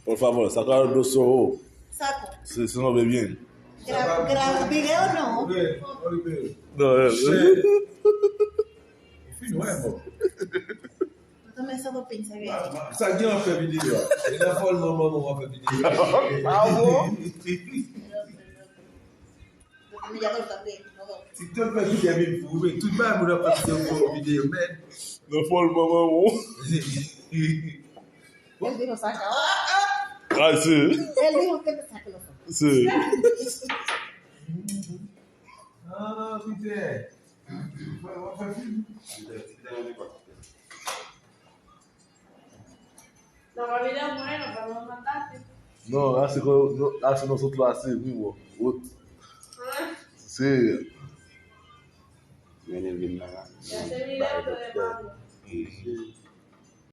Por favor, saca el doso. Saco. Si no ve bien. Video no. No, Filho, é, bom. Eu também só vou pensar aqui. Ça dit on fait vidéo. Et la fois le moment où on fait vidéo. Ah bon? Humillador também. Si tu fais vidéo avec vous, tout le monde a pas de vidéo, mais. No fue el mamá, Él dijo, saca. Ah, sí. Él dijo que me saque los ojos. Sí. Ah, putain. La Navidad es bueno, pero no mandaste. No, hace nosotros así mismo. Sí. Ya ese video te demando.